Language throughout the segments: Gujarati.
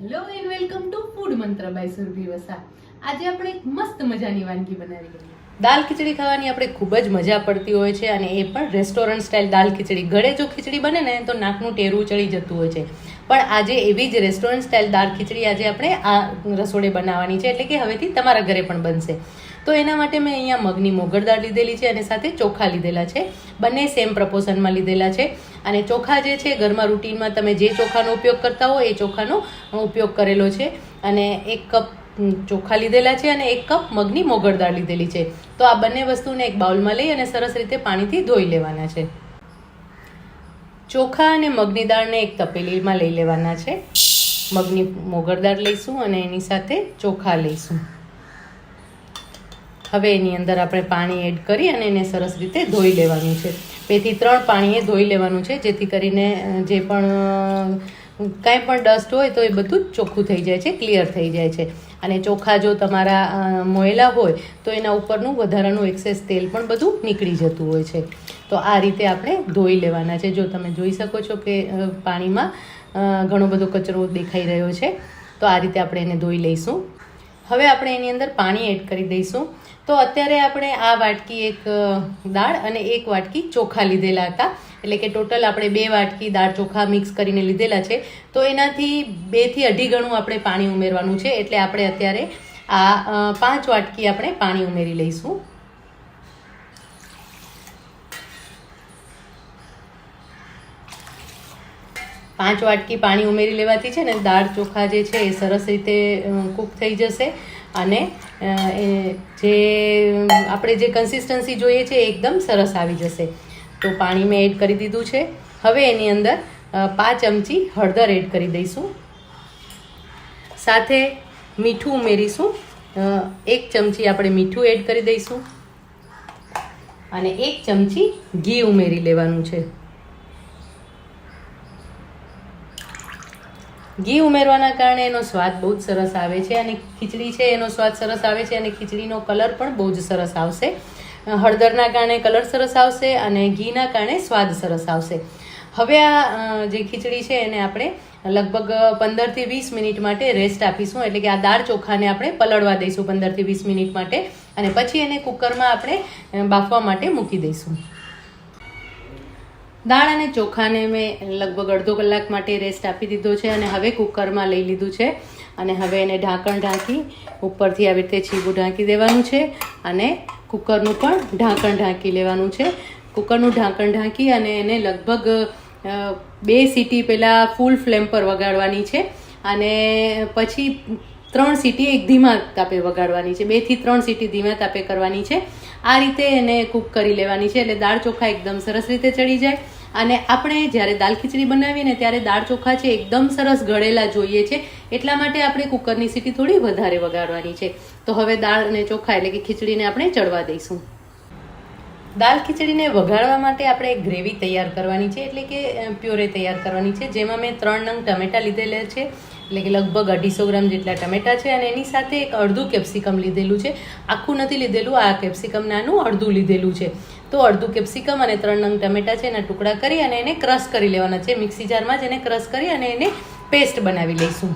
Hello and welcome to food મંત્ર બાય સુરભી વસા. આજે આપણે એક મસ્ત મજાની વાનગી બનાવી લઈએ. દાલ ખીચડી ખાવાની આપણે ખૂબ જ મજા પડતી હોય છે, અને એ પણ રેસ્ટોરન્ટ સ્ટાઇલ દાલ ખીચડી. ઘરે જો ખીચડી બને ને તો નાકનું ટેરવું ચડી જતું હોય છે, પણ આજે એવી જ રેસ્ટોરન્ટ સ્ટાઇલ દાલ ખીચડી આજે આપણે આ રસોડે બનાવવાની છે, એટલે કે હવેથી તમારા ઘરે પણ બનશે. તો એના માટે મેં અહીંયા મગની મોગર દાળ લીધેલી છે અને સાથે ચોખા લીધેલા છે. બંને સેમ પ્રપોર્શનમાં લીધેલા છે. અને ચોખા જે છે ઘરમાં રૂટીનમાં તમે જે ચોખાનો ઉપયોગ કરતા હો એ ચોખાનો ઉપયોગ કરેલો છે. અને 1 કપ ચોખા લીધેલા છે અને 1 કપ મગની મોગર દાળ લીધેલી છે. તો આ બંને વસ્તુને એક બાઉલમાં લઈ અને સરસ રીતે પાણીથી ધોઈ લેવાના છે. ચોખા અને મગની દાળને એક તપેલીમાં લઈ લેવાના છે. મગની મોગર દાળ લઈશું અને એની સાથે ચોખા લઈશું. હવે એની અંદર આપણે પાણી એડ કરી અને એને સરસ રીતે ધોઈ લેવાનું છે. 2 થી 3 પાણીએ ધોઈ લેવાનું છે, જેથી કરીને જે પણ કાંઈ પણ ડસ્ટ હોય તો એ બધું જ ચોખ્ખું થઈ જાય છે, ક્લિયર થઈ જાય છે. અને ચોખા જો તમારા મોયેલા હોય તો એના ઉપરનું વધારાનું એક્સેસ તેલ પણ બધું નીકળી જતું હોય છે. તો આ રીતે આપણે ધોઈ લેવાના છે. જો તમે જોઈ શકો છો કે પાણીમાં ઘણો બધો કચરો દેખાઈ રહ્યો છે, તો આ રીતે આપણે એને ધોઈ લઈશું. હવે આપણે એની અંદર પાણી એડ કરી દઈશું. તો અત્યારે આપણે આ વાટકી 1 દાળ અને 1 વાટકી ચોખા લીધેલા હતા, એટલે કે ટોટલ આપણે 2 વાટકી દાળ ચોખા મિક્સ કરીને લીધેલા છે. તો એનાથી 2 થી 2.5 ગણું આપણે પાણી ઉમેરવાનું છે, એટલે આપણે અત્યારે આ 5 વાટકી આપણે પાણી ઉમેરી લઈશું. પાંચ વાટકી પાણી ઉમેરી લેવાથી છે ને દાળ ચોખા જે છે એ સરસ રીતે કૂક થઈ જશે, અને જે આપણે જે કન્સિસ્ટન્સી જોઈએ છે એ એકદમ સરસ આવી જશે. તો પાણી મેં એડ કરી દીધું છે. હવે એની અંદર 5 ચમચી હળદર એડ કરી દઈશું. સાથે મીઠું ઉમેરીશું. 1 ચમચી આપણે મીઠું એડ કરી દઈશું, અને 1 ચમચી ઘી ઉમેરી લેવાનું છે. ઘી ઉમેરવાના કારણે એનો સ્વાદ બહુ જ સરસ આવે છે, અને ખીચડી છે એનો સ્વાદ સરસ આવે છે, અને ખીચડીનો કલર પણ બહુ જ સરસ આવશે. હળદરના કારણે કલર સરસ આવશે અને ઘીના કારણે સ્વાદ સરસ આવશે. હવે આ જે ખીચડી છે એને આપણે લગભગ 15 થી 20 મિનિટ માટે રેસ્ટ આપીશું, એટલે કે આ દાળ ચોખાને આપણે પલળવા દઈશું 15 થી 20 મિનિટ માટે, અને પછી એને કુકરમાં આપણે બાફવા માટે મૂકી દઈશું. દાળ અને ચોખાને મેં લગભગ અડધો કલાક માટે રેસ્ટ આપી દીધો છે, અને હવે કુકરમાં લઈ લીધું છે. અને હવે એને ઢાંકણ ઢાંકી ઉપરથી આવી રીતે છીબું ઢાંકી દેવાનું છે, અને કુકરનું પણ ઢાંકણ ઢાંકી લેવાનું છે. કુકરનું ઢાંકણ ઢાંકી અને એને લગભગ 2 સીટી પહેલાં ફૂલ ફ્લેમ પર વગાડવાની છે, અને પછી 3 સીટી એક ધીમા તાપે વગાડવાની છે. 2 થી 3 સીટી ધીમા તાપે કરવાની છે. આ રીતે એને કૂક કરી લેવાની છે, એટલે દાળ ચોખા એકદમ સરસ રીતે ચડી જાય. અને આપણે જ્યારે દાલ ખીચડી બનાવીએ ને ત્યારે દાળ ચોખા છે એકદમ સરસ ગળેલા જોઈએ છે, એટલા માટે આપણે કુકરની સીટી થોડી વધારે વગાડવાની છે. તો હવે દાળ અને ચોખા એટલે કે ખીચડીને આપણે ચડવા દઈશું. દાલ ખીચડીને વઘારવા માટે આપણે એક ગ્રેવી તૈયાર કરવાની છે, એટલે કે પ્યોરે તૈયાર કરવાની છે, જેમાં મેં 3 નંગ ટમેટાં લીધેલા છે, એટલે કે લગભગ 250 ગ્રામ જેટલા ટમેટાં છે, અને એની સાથે એક અડધું કેપ્સિકમ લીધેલું છે. આખું નથી લીધેલું, આ કેપ્સિકમ નાનું અડધું લીધેલું છે. તો અડધું કેપ્સિકમ અને 3 નંગ ટમેટાં છે એના ટુકડા કરી અને એને ક્રશ કરી લેવાના છે. મિક્સી જારમાં જ એને ક્રશ કરી અને એને પેસ્ટ બનાવી લઈશું.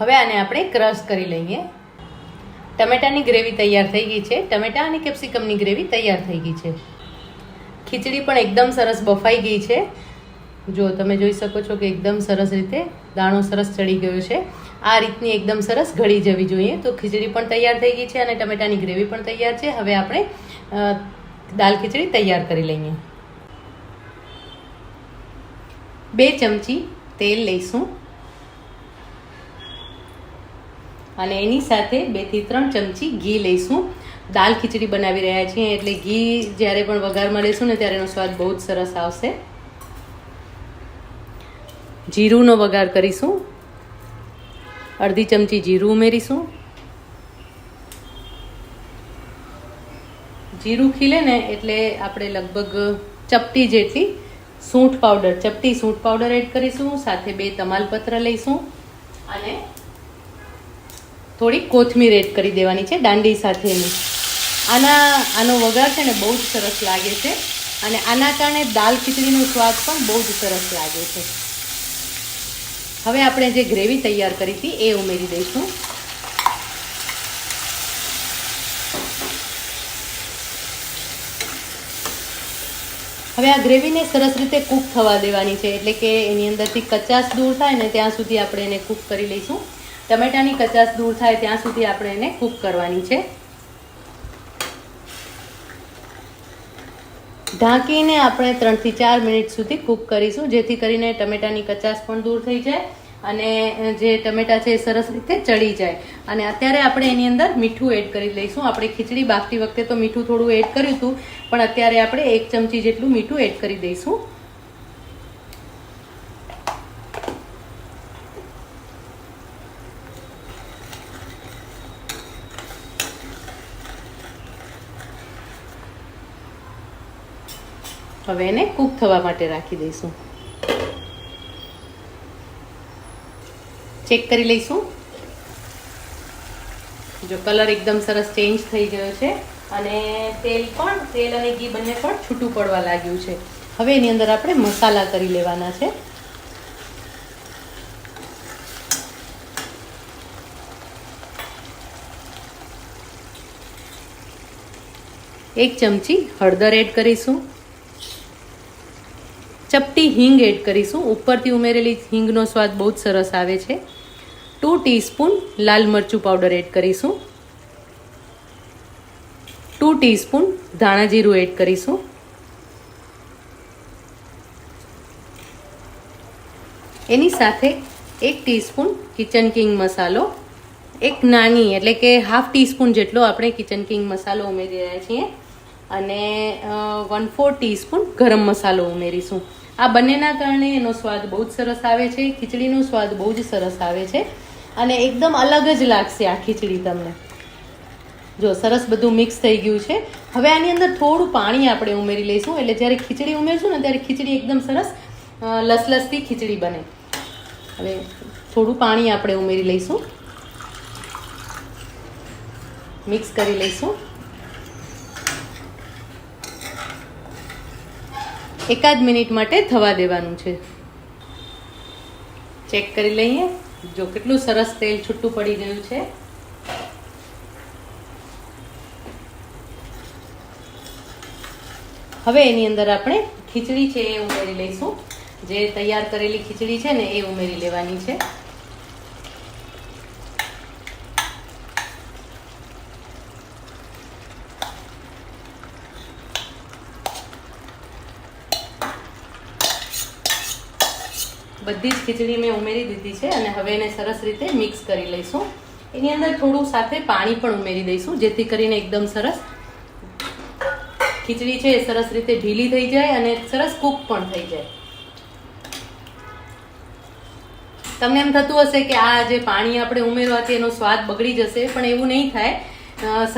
હવે આને આપણે ક્રશ કરી લઈએ. ટમેટાની ગ્રેવી તૈયાર થઈ ગઈ છે. ટમેટા અને કેપ્સિકમની ગ્રેવી તૈયાર થઈ ગઈ છે. ખીચડી પણ એકદમ સરસ બફાઈ ગઈ છે. જો તમે જોઈ શકો છો કે એકદમ સરસ રીતે દાણો સરસ ચડી ગયો છે. આ રીતની એકદમ સરસ ગળી જવી જોઈએ. તો ખીચડી પણ તૈયાર થઈ ગઈ છે અને ટમેટાની ગ્રેવી પણ તૈયાર છે. હવે આપણે દાલ ખીચડી તૈયાર કરી લઈએ. 2 ચમચી તેલ લઈશું, અને એની સાથે 2 થી 3 ચમચી ઘી લઈશું. દાલ ખીચડી બનાવી રહ્યા છીએ એટલે ઘી જ્યારે પણ વઘારમાં લેશું ને ત્યારે એનો સ્વાદ બહુ જ સરસ આવશે. જીરુંનો વઘાર કરીશું. અડધી ચમચી જીરું ઉમેરીશું. જીરું ખીલે ને એટલે આપણે લગભગ ચપટી જેટલી સૂંઠ પાવડર એડ કરીશું. સાથે 2 તમાલપત્ર લઈશું, અને થોડી કોથમીર એડ કરી દેવાની છે દાંડી સાથેની. આનો વઘાર છે ને બહુ જ સરસ લાગે છે, અને આના કારણે દાલ ખીચડીનો સ્વાદ પણ બહુ જ સરસ લાગે છે. હવે આપણે જે ગ્રેવી તૈયાર કરી હતી એ ઉમેરી દઈશું. હવે આ ગ્રેવીને સરસ રીતે કૂક થવા દેવાની છે, એટલે કે એની અંદરથી કચાશ દૂર થાય ને ત્યાં સુધી આપણે એને કૂક કરી લઈશું. ટમેટાની કચાશ દૂર થાય ત્યાં સુધી આપણે એને કૂક કરવાની છે. ઢાંકીને આપણે 3 થી 4 મિનિટ સુધી કૂક કરીશું, જેથી કરીને ટમેટાની કચાશ પણ દૂર થઈ જાય અને જે ટમેટા છે એ સરસ રીતે ચડી જાય. અને અત્યારે આપણે એની અંદર મીઠું એડ કરી લઈશું. આપણે ખીચડી બાફતી વખતે તો મીઠું થોડું એડ કર્યું હતું, પણ અત્યારે આપણે 1 ચમચી જેટલું મીઠું એડ કરી દઈશું. હવે એને કૂક થવા માટે રાખી દઈશું. ચેક કરી લઈશું. જો કલર એકદમ સરસ ચેન્જ થઈ ગયો છે અને તેલ અને ઘી બંને પણ છૂટું પડવા લાગ્યું છે. હવે એની અંદર આપણે મસાલા કરી લેવાના છે. એક ચમચી હળદર એડ કરીશું. ચપટી હિંગ એડ કરીશું. ઉપરથી ઉમેરેલી હિંગનો સ્વાદ બહુ જ સરસ આવે છે. 2 ટીસ્પૂન લાલ મરચું પાવડર એડ કરીશું. 2 ટીસ્પૂન ધાણા જીરું એડ કરીશું. એની સાથે 1 ટીસ્પૂન કિચન કિંગ મસાલો, એક નાની એટલે કે હાફ ટીસ્પૂન જેટલો આપણે કિચન કિંગ મસાલો ઉમેરી રહ્યા છીએ અને 1/4 ટીસ્પૂન ગરમ મસાલો ઉમેરીશું. આ બંનેના કારણે એનો સ્વાદ બહુ જ સરસ આવે છે. ખીચડીનો સ્વાદ બહુ જ સરસ આવે છે અને એકદમ અલગ જ લાગશે આ ખીચડી તમને. જો સરસ બધું મિક્સ થઈ ગયું છે. હવે આની અંદર થોડું પાણી આપણે ઉમેરી લઈશું, એટલે જ્યારે ખીચડી ઉમેરશું ને ત્યારે ખીચડી એકદમ સરસ લસલસતી ખીચડી બને. હવે થોડું પાણી આપણે ઉમેરી લઈશું, મિક્સ કરી લઈશું. એકાદ મિનિટ માટે થવા દેવાનું છે. ચેક કરી લઈએ. જો કેટલું સરસ તેલ છૂટું પડી ગયું છે. હવે એની અંદર આપણે ખીચડી છે એ ઉમેરી લઈશું. જે તૈયાર કરેલી ખીચડી છે ને એ ઉમેરી લેવાની છે. બધી જ ખીચડી મેં ઉમેરી દીધી છે અને હવે એને સરસ રીતે મિક્સ કરી લઈશું. એની અંદર થોડું સાથે પાણી પણ ઉમેરી દઈશું, જેથી કરીને એકદમ સરસ ખીચડી છે એ સરસ રીતે ઢીલી થઈ જાય અને સરસ કૂક પણ થઈ જાય. તમને એમ થતું હશે કે આ જે પાણી આપણે ઉમેરવાથી એનો સ્વાદ બગડી જશે, પણ એવું નહીં થાય.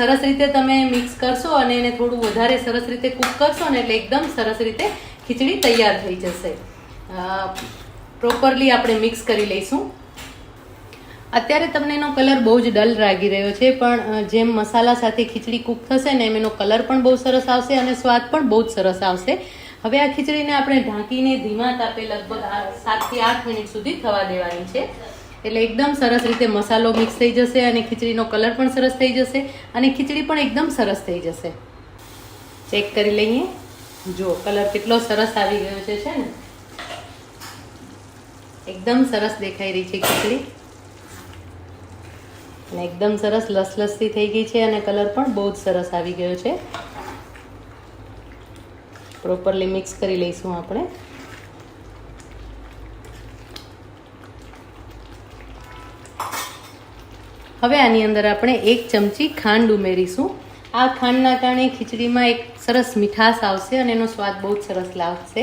સરસ રીતે તમે મિક્સ કરશો અને એને થોડું વધારે સરસ રીતે કૂક કરશો ને એટલે એકદમ સરસ રીતે ખીચડી તૈયાર થઈ જશે. પ્રોપરલી આપણે મિક્સ કરી લઈશું. અત્યારે તમને એનો કલર બહુ જ ડલ લાગી રહ્યો છે, પણ જેમ મસાલા સાથે ખીચડી કૂક થશે ને એમ એનો કલર પણ બહુ સરસ આવશે અને સ્વાદ પણ બહુ જ સરસ આવશે. હવે આ ખીચડીને આપણે ઢાંકીને ધીમા તાપે લગભગ 7 થી 8 મિનિટ સુધી થવા દેવાની છે. એટલે એકદમ સરસ રીતે મસાલો મિક્સ થઈ જશે અને ખીચડીનો કલર પણ સરસ થઈ જશે અને ખીચડી પણ એકદમ સરસ થઈ જશે. ચેક કરી લઈએ. જો કલર કેટલો સરસ આવી ગયો છે ને, એકદમ સરસ દેખાઈ રહી છે ખીચડી અને એકદમ સરસ લસલસતી થઈ ગઈ છે અને કલર પણ બહુ જ સરસ આવી ગયો છે. પ્રોપરલી મિક્સ કરી લઈશું આપણે. હવે આની અંદર આપણે 1 ચમચી ખાંડ ઉમેરીશું. આ ખાંડના કારણે ખીચડીમાં એક સરસ મીઠાશ આવશે અને એનો સ્વાદ બહુ જ સરસ લાગશે.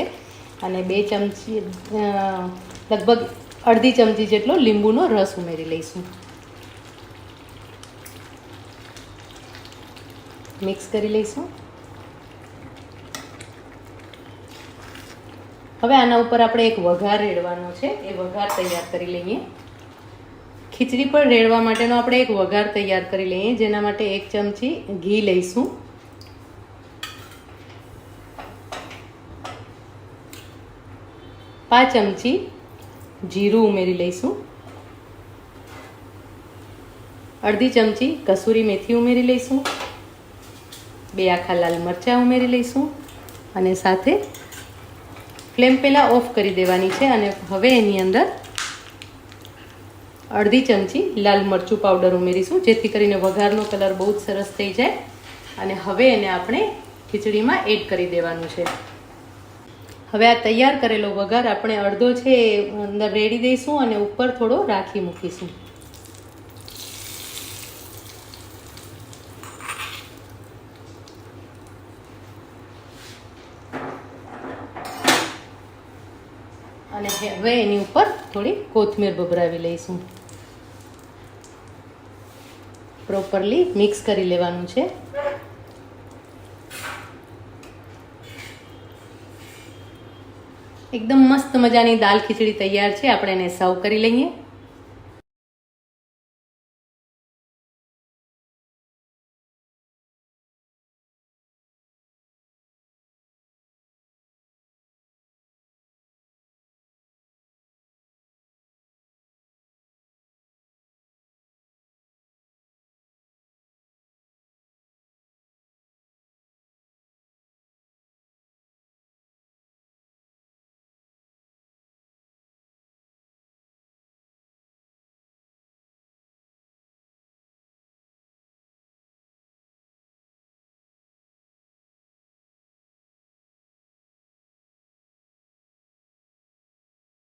અને 2 ચમચી લગભગ અડધી ચમચી જેટલો લીંબુનો રસ ઉમેરી લઈશું. મિક્સ કરી લઈશું. હવે આના ઉપર આપણે એક વઘાર રેડવાનો છે, એ વઘાર તૈયાર કરી લઈએ. ખીચડી પર રેડવા માટેનો આપણે એક વઘાર તૈયાર કરી લઈએ, જેના માટે 1 ચમચી ઘી લઈશું. પાંચ ચમચી જીરું ઉમેરી લઈશું, અડધી ચમચી કસૂરી મેથી ઉમેરી લઈશું, 2 આખા લાલ મરચાં ઉમેરી લઈશું અને સાથે ફ્લેમ પહેલાં ઓફ કરી દેવાની છે. અને હવે એની અંદર અડધી ચમચી લાલ મરચું પાવડર ઉમેરીશું, જેથી કરીને વઘારનો કલર બહુ જ સરસ થઈ જાય. અને હવે એને આપણે ખીચડીમાં એડ કરી દેવાનું છે. હવે આ તૈયાર કરેલો વઘાર આપણે અડધો છે એ અંદર રેડી દઈશું અને ઉપર થોડો રાખી મૂકીશું. અને હવે એની ઉપર થોડી કોથમીર ભભરાવી લઈશું. પ્રોપરલી મિક્સ કરી લેવાનું છે. એકદમ મસ્ત મજાની દાલ ખીચડી તૈયાર છે. આપણે એને સર્વ કરી લઈએ.